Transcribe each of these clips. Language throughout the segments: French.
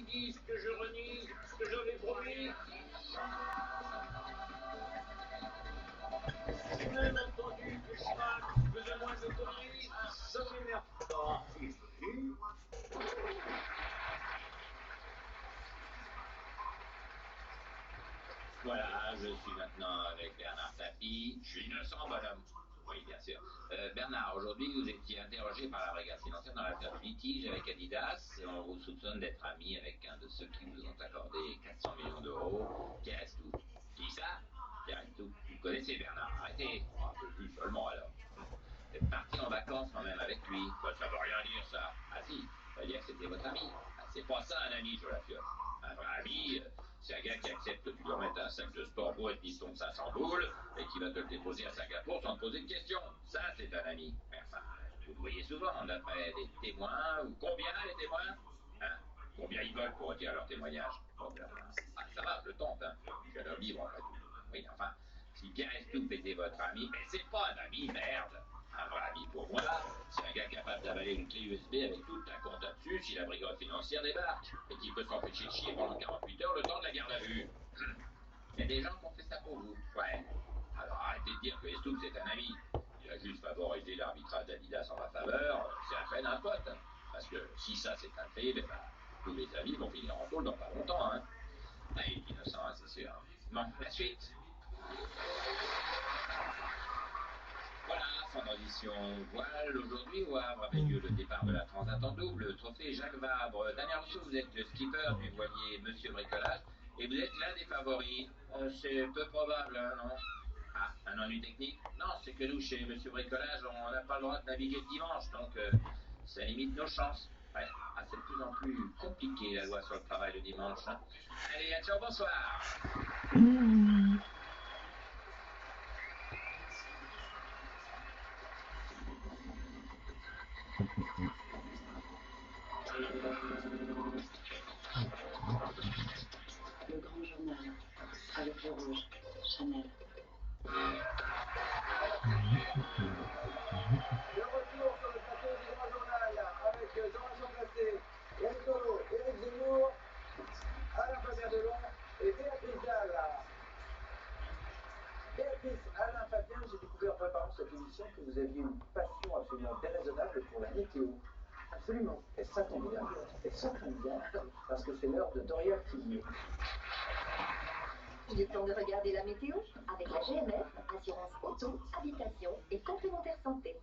dis, ce que je renie, ce que j'avais promis. J'ai même entendu que Chirac faisait moins de conneries. Ça m'énerve pas. Voilà, je suis maintenant avec Bernard Tapie. Je suis innocent, bonhomme. Oui, bien sûr. Bernard, aujourd'hui, vous étiez interrogé par la brigade financière dans l'affaire du litige avec Adidas et on vous soupçonne d'être ami avec un de ceux qui vous ont accordé 400 millions d'euros. Qui reste tout? Qui ça? Qui reste tout? Vous connaissez Bernard, arrêtez. Un peu plus seulement alors. Vous êtes parti en vacances quand même avec lui. Bah, ça veut rien dire ça. Ah si, ça veut dire que c'était votre ami. Ah, c'est pas ça un ami, je vous l'assure. Un vrai ami, c'est un gars qui accepte que tu lui remettes un sac de sport beau et piston de 500 boules et qui va te le déposer à Singapour sans te poser de questions. Ça, c'est un ami. Mais enfin, vous le voyez souvent, d'après des témoins. Ou combien les témoins? Hein? Combien ils veulent pour retirer leur témoignage? Bon, ben, enfin, ah, ça va, je le tente. Hein. Je suis un homme libre après tout. Oui, enfin, si Pierre Estouf était votre ami, mais c'est pas un ami, merde. Un vrai ami pour moi, c'est un gars capable d'avaler une clé USB avec toute ta compta dessus si la brigade financière débarque, et qui peut s'empêcher de chier pendant 48 heures le temps de la garde à vue. Il y a des gens qui ont fait ça pour vous. Ouais. Alors arrêtez de dire que Estouf c'est un ami. Il a juste favorisé l'arbitrage d'Adidas en ma faveur. C'est à peine un pote. Parce que si ça c'est un fait, ben, tous mes amis vont finir en tôle dans pas longtemps. Hein. Ah, il est innocent, hein, c'est sûr. Bon, la suite. Voilà, sans transition, voile. Aujourd'hui, au Havre avait lieu le départ de la Transat en double. Trophée Jacques Vabre. Daniel Rousseau, vous êtes le skipper du voilier Monsieur Bricolage et vous êtes l'un des favoris. C'est peu probable, hein, non? Ah, un ennui technique? Non, c'est que nous, chez Monsieur Bricolage, on n'a pas le droit de naviguer le dimanche, donc ça limite nos chances. Ouais, ah, c'est de plus en plus compliqué la loi sur le travail le dimanche. Hein. Allez, à ciao, bonsoir. Le grand journal, avec le rouge, Chanel. Le retour sur le plateau du Grand Journal avec Jean-Vincent Placé, Yannick Tolo, Éric Zemmour, Alain Fabien Delon et Béatrice Dalle. Béatrice, Alain Fabien, j'ai découvert en préparant cette émission que vous aviez une passion absolument déraisonnable pour la météo. Absolument. Et ça tombe bien. Et ça tombe bien, parce que c'est l'heure de Dorian Tillier. Il est temps de regarder la météo avec la GMF, assurance auto, habitation et complémentaire santé.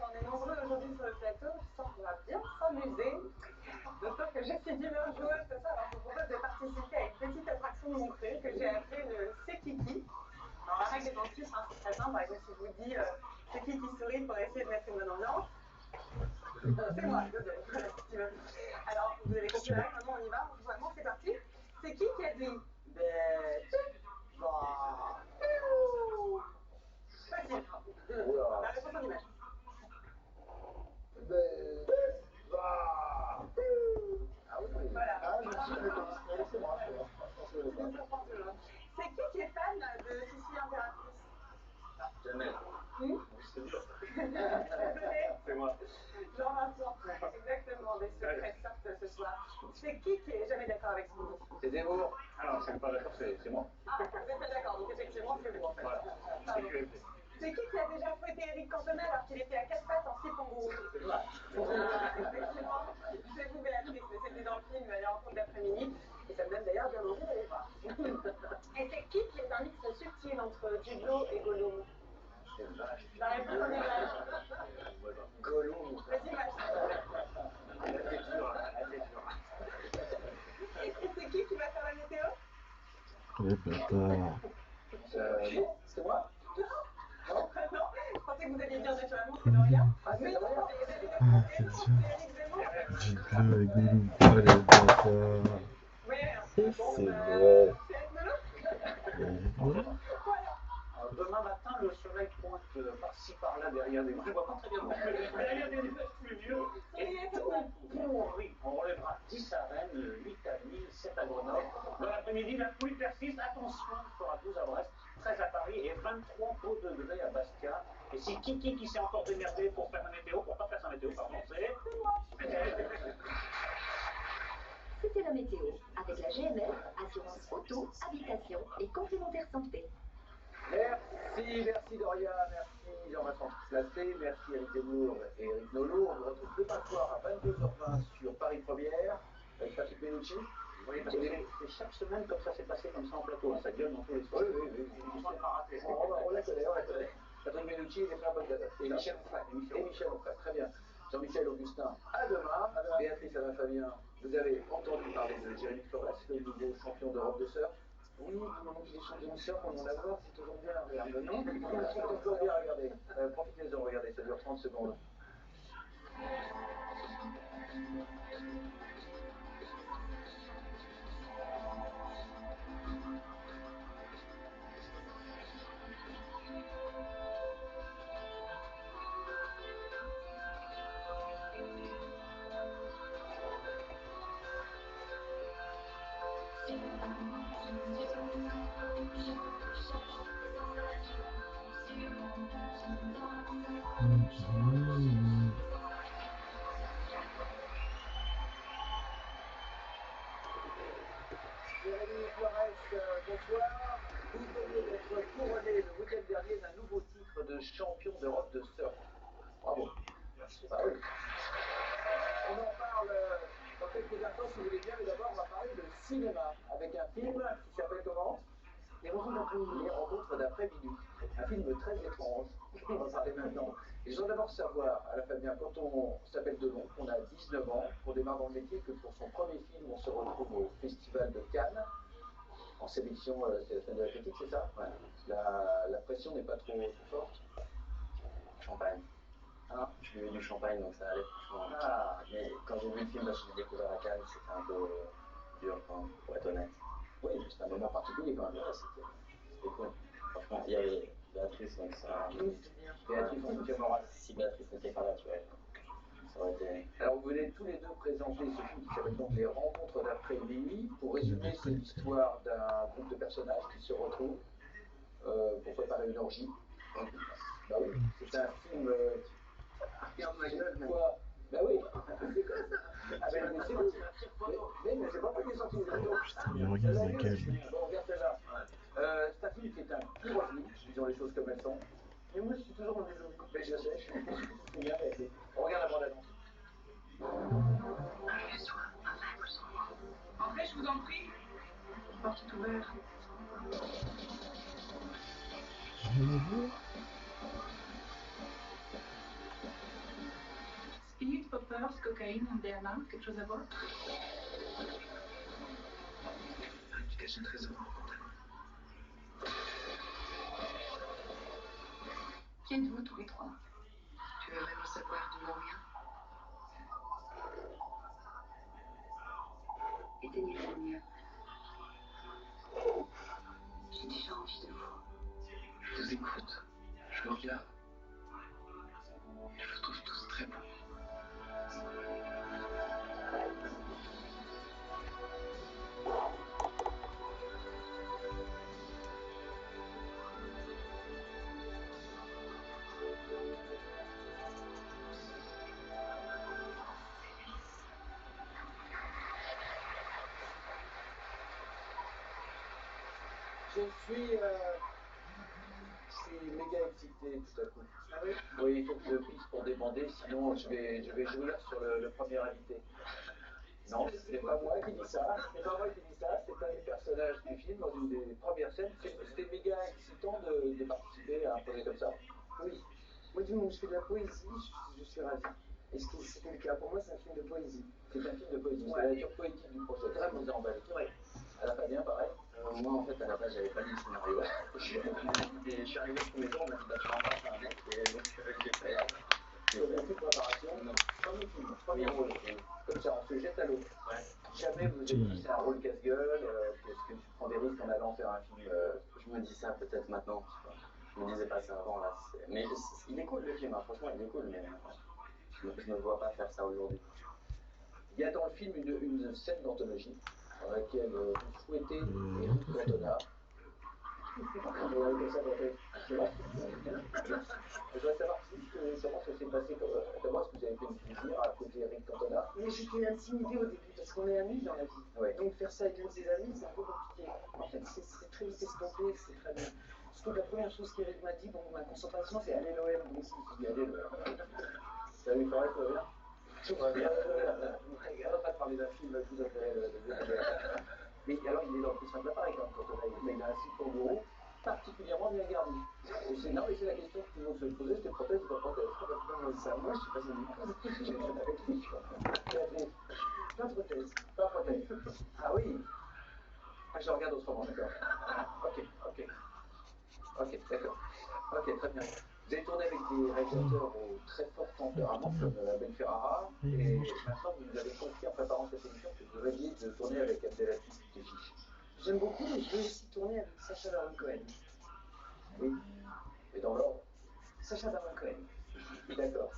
On est nombreux aujourd'hui sur le plateau, je sens qu'on va bien s'amuser. D'autant que je suis d'humeur joueuse ce soir, alors je vous propose de participer à une petite attraction de mon cru que j'ai appelée le C'est Kiki. Alors la règle est en plus, hein, c'est très simple, par exemple si je vous dis c'est qui sourit pour essayer de mettre une bonne ambiance. C'est moi, désolé, voilà, si tu veux. Alors vous avez compris la règle, maintenant on y va, vraiment c'est parti. C'est qui a dit facile. La réponse en image. Ah oui, Voilà. ah, je suis d'accord. C'est moi, C'est qui est fan de Sissi Impératrice? Jamais. C'est dur. Désolé. C'est moi. Jean-Vincent, exactement, des secrets sortent ce soir. C'est qui est jamais d'accord avec ce que vous dites? C'est Zemmour. Alors, je suis pas d'accord, c'est moi. Ah, vous n'êtes pas d'accord, donc effectivement, c'est vous en fait. Voilà. Pardon. C'est qui a déjà fouetté Éric Cantona alors qu'il était à quatre pattes en slip kangourou? C'est moi. Effectivement, c'est vous Béatrice, mais c'était dans le film Les Rencontres d'après-midi, et ça me donne d'ailleurs bien envie d'aller voir. Et c'est qui est un mix subtil entre Dublo et Gollum? C'est vache. La réponse en image. Gollum. Vas-y, Max. La tête dure, la tête dure. Et c'est qui va faire la météo? Les bâtards. C'est moi. Non, je pensais que vous alliez dire naturellement c'est Dorian. Ah, c'est Mais non, Dorian. c'est Éric Zemmour. Dites-le avec Gollum. Ah, les bâtards. Oui, C'est bon, vrai. c'est rigolo. Voilà. Alors, demain matin, le soleil pointe par-ci par-là derrière des nuages. Je vois pas très bien non plus. Derrière des nuages pluvieux. Souriez, Et tout pour On la connaît, on la connaît. Patrick Menucci et les frères Bogdanov. Et Michel Onfray. Et Michel Onfray, très bien. Jean-Michel Augustin, à demain. Béatrice Alain-Fabien, vous avez entendu parler de Jérémy Flores, le nouveau champion d'Europe de surf. Oui, du moment qu'il est champion de surf, on en a voir, c'est toujours bien. Regarde, non? C'est toujours bien, regardez. Profitez-en, regardez, ça dure 30 secondes. Jérémy Flores, bonsoir. Vous venez d'être couronné le week-end dernier d'un nouveau titre de champion d'Europe de surf. Bravo. Ah oui. On en parle dans quelques instants si vous voulez bien, mais d'abord on va parler de cinéma avec un film qui s'appelle comment? Les rencontres d'après-minuit. Un film très étrange, on va en parler maintenant. Et je voudrais d'abord savoir, à la Fabien, quand on s'appelle Delon, qu'on a 19 ans, qu'on démarre dans le métier, que pour son premier film, on se retrouve au Festival de Cannes, en sélection, c'est la semaine de la critique, c'est ça? Ouais. La pression n'est pas trop forte? Champagne. Hein? Je buvais du champagne, donc ça allait franchement. Ah, Mais quand j'ai vu le film, parce que j'ai découvert à Cannes, c'était un peu dur, pour être honnête. oui, c'est un moment particulier quand même. Ouais, c'était cool. Franchement, il y avait Béatrice, donc ça. Béatrice, on soutient moral. Si Béatrice n'était pas là, tu vois, ça aurait été. Alors vous venez tous les deux présenter ce film qui s'appelle donc Les Rencontres d'après-minuit. Pour résumer, c'est l'histoire d'un groupe de personnages qui se retrouvent pour préparer une orgie. Bah oui, c'est un film. Regarde ma gueule, mais. Quoi? Bah oui, c'est comme ça. Ah ben mais c'est vous. Mais c'est pas moi qui ai sorti les autres. Putain, mais regarde la gueule. Bon, regarde celle-là. C'est un film qui est un pur ovni, disons les choses comme elles sont. Mais moi, je suis toujours dans les ovnis. Mais je sais, je suis bien avec. On regarde la bande-annonce. Entrez, je vous en prie. La porte est ouverte. Speed, poppers, cocaïne, MDMA, quelque chose à voir? Tu caches un trésor. Qui êtes-vous tous les trois? Tu veux vraiment savoir d'où l'on vient? Éteignez la lumière. J'ai déjà envie de vous. Je vous écoute. Je vous regarde. Je vous trouve tous très beaux. Je suis méga excité tout à coup. Ah oui? Oui, il faut que je pisse pour débander, sinon je vais jouir sur le premier invité. Non, c'est pas moi qui dis ça, c'est pas moi qui dis ça, c'est un des personnages du film, dans une des premières scènes. C'était méga excitant de participer à un projet comme ça. Oui. Moi, du moment où je fais de la poésie, je suis ravi. Et c'était le cas. Pour moi, c'est un film de poésie. C'est un film de poésie, Ouais. c'est la nature poétique du projet, très vous a emballé. Oui. À la Fabien, pareil. Moi, en fait, à la base, j'avais pas lu le scénario. Et je suis arrivé au premier tour, on m'a dit, bah, tu vas en faire un mec, et donc, j'ai fait. Aucune préparation, Non. premier film, premier rôle. Comme ça, on se jette à l'eau. Ouais. Jamais vous avez dit c'est un rôle casse-gueule, est-ce que tu prends des risques en allant faire un film Je me dis ça peut-être maintenant, tu vois. Je me disais pas ça avant, là. Mais il est cool le film, hein. Franchement, il est cool, mais je me vois pas faire ça aujourd'hui. Il y a dans le film une scène d'anthologie dans laquelle vous fouettez Eric Cantona. Je voudrais savoir comment ça s'est passé. D'abord, est-ce que vous avez fait du plaisir à côté Eric Cantona? Mais j'étais intimidée au début parce qu'on est amis dans la vie. Ouais. Donc faire ça avec un de ses amis, c'est un peu compliqué. En fait, c'est très vite estompé, c'est très bien. Surtout que la première chose qu'Eric m'a dit, bon, ma concentration, c'est aller l'OM. Donc Il y a des... Salut Forêt, tout va bien? Tout va bien. On va pas te parler d'un film que vous avez. Mais alors, il est dans le plus simple appareil quand même, Cantona. Il a un site pour gros. particulièrement bien garnie. Et c'est non, mais c'est la question que tout le monde se posait, c'était prothèse ou pas prothèse. Ah bah non, ça, moi je suis pas si j'ai jamais avec lui. Béatrice, pas prothèse. Pas prothèse. Ah oui. Ah, je regarde autrement, d'accord. Ok, d'accord. Ok, très bien. Vous avez tourné avec des réalisateurs au très fort tempérament, comme Ben Ferrara, et maintenant vous nous avez confié en préparant cette émission que vous rêviez de tourner avec Abdelaziz Kechiche. J'aime beaucoup, mais je veux aussi tourner avec Sacha Baron Cohen. Oui, mais dans l'ordre. Sacha Baron Cohen. D'accord.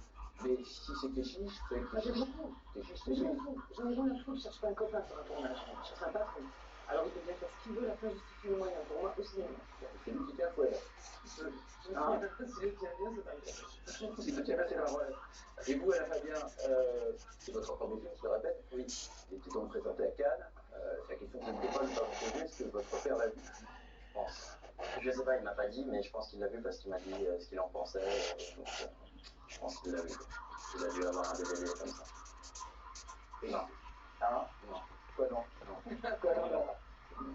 Mais si c'est Kechiche, c'est Ah, j'aime beaucoup. Kechiche, Mais c'est je m'en lui. fous. J'en ai rien à foutre. Je cherche pas un copain sur un tournage. Je cherche un patron. Alors il peut bien faire ce qu'il veut, la fin justifie le moyen. Pour moi, au cinéma. C'est lui qui tient fouet. Je ne sais pas si je tiens bien, c'est pas grave. Si tu tiens bien, c'est la relève. Et vous, Alain Fabien, c'est votre premier film, je le répète. Oui. Il était donc présenté à Cannes. C'est la question que je ne peux pas vous poser. Est-ce que votre père l'a vu? Je pense. Je sais pas, il m'a pas dit, mais je pense qu'il l'a vu parce qu'il m'a dit ce qu'il en pensait. Donc, je pense qu'il l'a vu. Il a dû avoir un DVD comme ça. Et Non. Hein? Non. Quoi non? Non. Quoi non?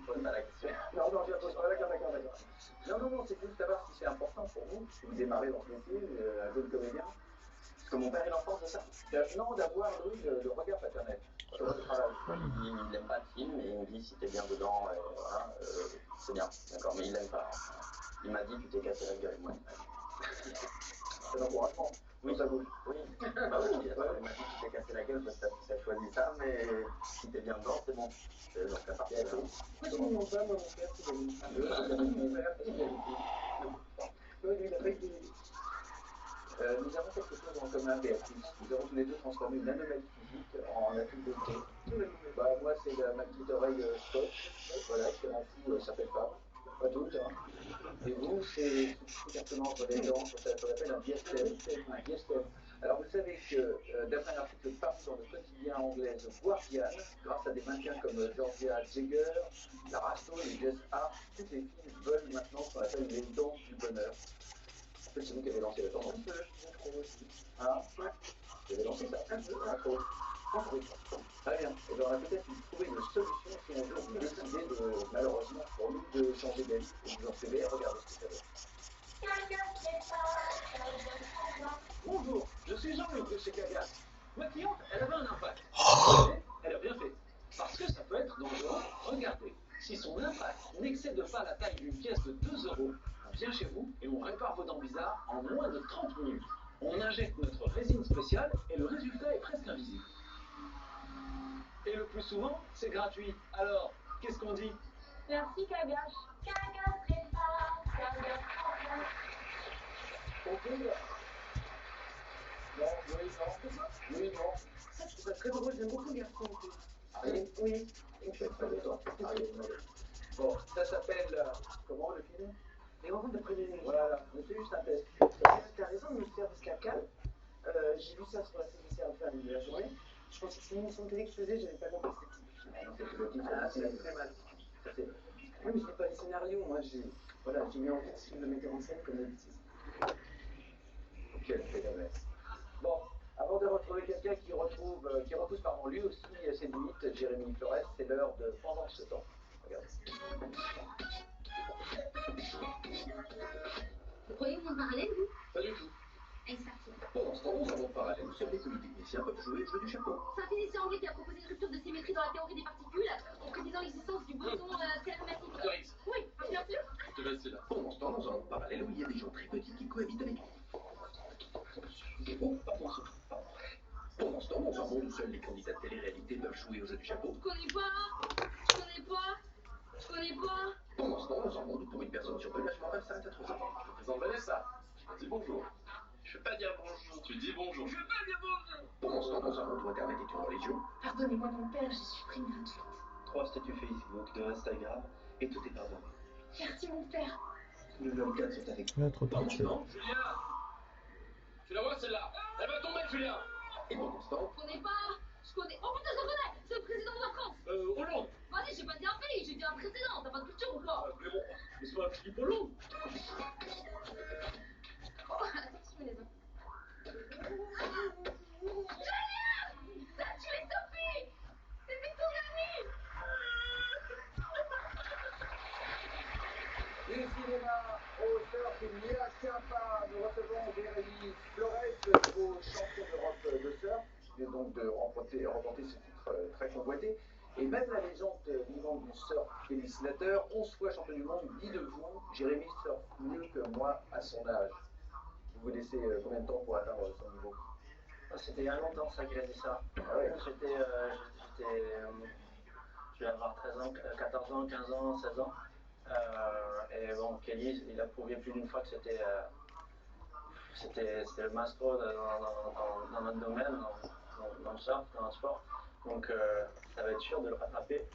Pose pas la question. Non, je la pose pas. D'accord. Non, c'est juste savoir si c'est important pour vous, si vous démarrez dans ce métier, un jeune comédien. Parce que mon père, il en pense de ça. Non, d'avoir, oui, le regard paternel sur votre travail. Il n'aime pas le film et il me dit si t'es bien dedans, voilà, c'est bien, d'accord, mais il l'aime pas. Il m'a dit tu t'es cassé la gueule, moi. C'est un encouragement. Oui, Ça bouge. Oui, bah oui, il m'a dit tu t'es cassé la gueule parce que t'as choisi ça, mais si t'es bien dedans, c'est bon. Donc à partir de là. Pourquoi tu ne demandes pas, moi, mon père, s'il a mis Mon père, il a dit. Oui, lui, il a pas eu de DVD. Nous avons quelque chose en commun, Béatrice. Nous avons tous les deux transformé une anomalie physique en atout de beauté. Bah, moi, c'est ma petite oreille Scott, voilà, qui rend fou certaines femmes. Pas toutes, hein. Et vous, c'est tout simplement entre les dents, ça s'appelle un diastème. Un diastème. Alors, vous savez que, d'après un article paru dans le quotidien anglais The Guardian, grâce à des mannequins comme Georgia Jagger, Lara Stone et Jess Hart, toutes les filles veulent maintenant ce qu'on appelle les dents du bonheur. En fait, c'est vous qui avez lancé la tendance. Hein? Ouais. Vous avez lancé ça? Un peu. Très bien. Et bien, on a peut-être trouvé une solution si un jour vous décidez de, malheureusement pour nous, de changer d'avis et vous en savez, regardez ce que ça donne. Bonjour, je suis Jean-Luc de chez Kagas. Ma cliente, elle avait un impact. Elle a bien fait. Parce que ça peut être dangereux. Regardez, si son impact n'excède pas la taille d'une pièce de 2 €, on vient chez vous et on répare vos dents bizarres en moins de 30 minutes. On injecte notre résine spéciale et le résultat est presque invisible. Et le plus souvent, c'est gratuit. Alors, qu'est-ce qu'on dit? Merci Kagas. Kagas répare, Kagas remplace. Ok. Non, oui, non. Ça, je trouve ça très drôle. J'aime beaucoup les garçons. Allez. Oui. Je fais très longtemps. Bon, ça s'appelle, comment le film? Les rencontres de prévenir. Voilà, mais c'est juste un test. T'as raison de me le faire parce qu'à Cannes, j'ai vu ça sur la CGCRF de la journée. Je pensais que c'était une émission de télé que je faisais, j'avais pas compris que c'était le film. C'est le titre. Ah, ça me fait mal. Ça, c'est- Oui, mais je n'ai pas les scénarios, moi j'ai mis en vue ce film de metteur en scène comme d'habitude. Quel phénomène. Bon, avant de retrouver quelqu'un qui repousse pardon, lui aussi ses limites, Jérémy Flores, c'est l'heure de Pendant ce temps. Regardez. Vous croyez que vous me parlez, vous? Pas du tout. Et c'est parti. Pendant ce temps, nous avons parallèle. Seuls les polytechniciens peuvent jouer le jeu du chapeau. C'est un physicien anglais qui a proposé une rupture de symétrie dans la théorie des particules en prédisant l'existence du boson thermatique. Autorise. Oui, bien sûr. Je te laisse là. Pendant ce temps, dans un monde parallèle où il y a des gens très petits qui cohabitent avec nous. Oh, pardon. Pendant ce temps, dans un monde où seuls les candidats de télé-réalité peuvent jouer au jeu du chapeau. Je connais pas. Pendant ce temps, dans un monde où pour une personne sur deux, l'âge moral s'arrête à 3 ans. Je me présente Vanessa. Je dis bonjour. Je veux pas dire bonjour. Tu dis bonjour. Je veux pas dire bonjour. Pendant ce temps, dans un monde où Internet est une religion. Pardonnez-moi mon père, je suis pris gratuite. 3 statuts Facebook, 2 Instagram, et tout est pardonné. Merci mon père. Les hommes 4 sont avec Là, trop Pendant ce triché. temps, Julien. Tu la vois celle-là? Elle va tomber, Julien. Et pendant ce temps, Je connais pas. Oh putain, je connais. C'est le président de la France. Hollande. Vas-y, j'ai pas dit un pays, j'ai dit un président. T'as pas de culture ou quoi? Mais bon, mais c'est pas Philippe Hollande. Oh, attention les hommes. Julien! T'as tué Sophie! C'était ton amie! Du cinéma remporté ce titre très convoité. Et même la légende vivante du surf et dessinateur, 11 fois champion du monde, dit de vous, Jérémy surfe mieux que moi à son âge. Vous laissez combien de temps pour atteindre son niveau? C'était il y a longtemps ça qu'il a dit ça. Ah ouais. Je vais avoir 13 ans, 14 ans, 15 ans, 16 ans. Et bon, Kelly, il a prouvé plus d'une fois que c'était le maestro dans notre domaine, dans le surf, dans le sport. Donc ça va être sûr de le rattraper.